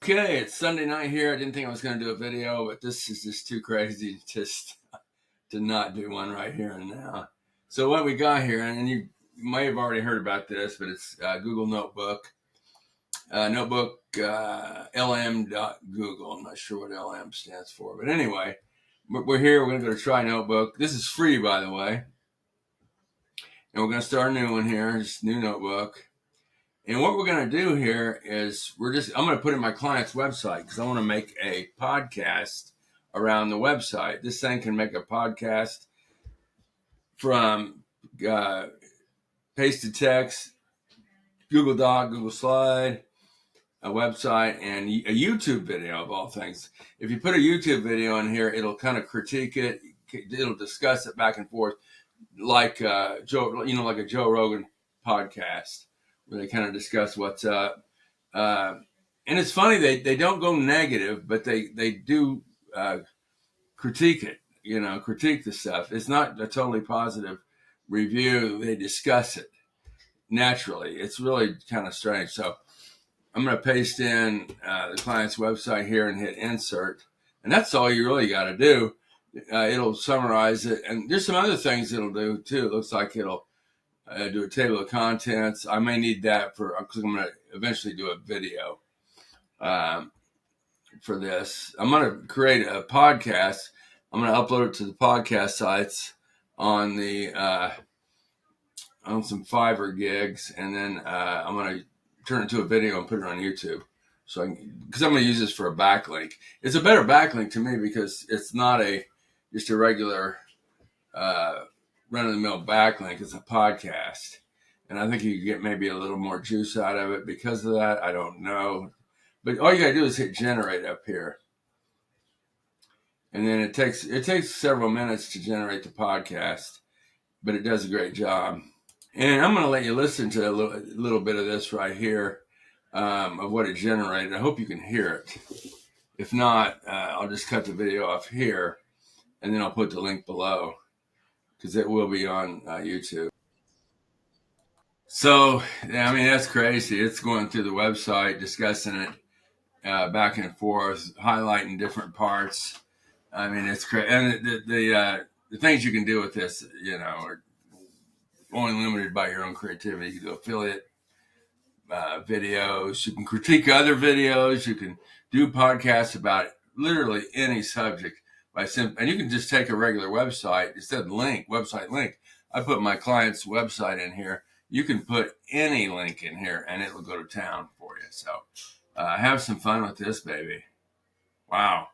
Okay, it's Sunday night here. I didn't think I was going to do a video, but this is just too crazy just to not do one right here and now. So what we got here, and you may have already heard about this, but it's Google Notebook. lm.google. I'm not sure what LM stands for, but anyway, we're here. We're going to go to Try Notebook. This is free, by the way. And we're going to start a new one here. It's new notebook. And what we're going to do here is I'm going to put in my client's website because I want to make a podcast around the website. This thing can make a podcast from pasted text, Google Doc, Google Slide, a website, and a YouTube video of all things. If you put a YouTube video in here, it'll kind of critique it. It'll discuss it back and forth like Joe, like a Joe Rogan podcast, where they kind of discuss what's up. And it's funny, they don't go negative, but they do critique it, critique the stuff. It's not a totally positive review. They discuss it naturally. It's really kind of strange. So I'm going to paste in the client's website here and hit insert. And that's all you really got to do. It'll summarize it. And there's some other things it'll do too. It looks like it'll do a table of contents. I may need that because I'm going to eventually do a video for this. I'm going to create a podcast. I'm going to upload it to the podcast sites on on some Fiverr gigs, and then I'm going to turn it into a video and put it on YouTube. So because I'm going to use this for a backlink. It's a better backlink to me because it's not just a regular run-of-the-mill backlink. It's a podcast. And I think you can get maybe a little more juice out of it because of that. I don't know. But all you got to do is hit generate up here. And then it takes several minutes to generate the podcast, but it does a great job. And I'm going to let you listen to a little bit of this right here of what it generated. I hope you can hear it. If not, I'll just cut the video off here, and then I'll put the link below because it will be on YouTube. So, I mean, that's crazy. It's going through the website, discussing it back and forth, highlighting different parts. I mean, it's crazy. And the things you can do with this, are only limited by your own creativity. You can do affiliate videos. You can critique other videos. You can do podcasts about literally any subject and you can just take a regular website instead of website link. I put my client's website in here. You can put any link in here and it will go to town for you. So have some fun with this, baby. Wow.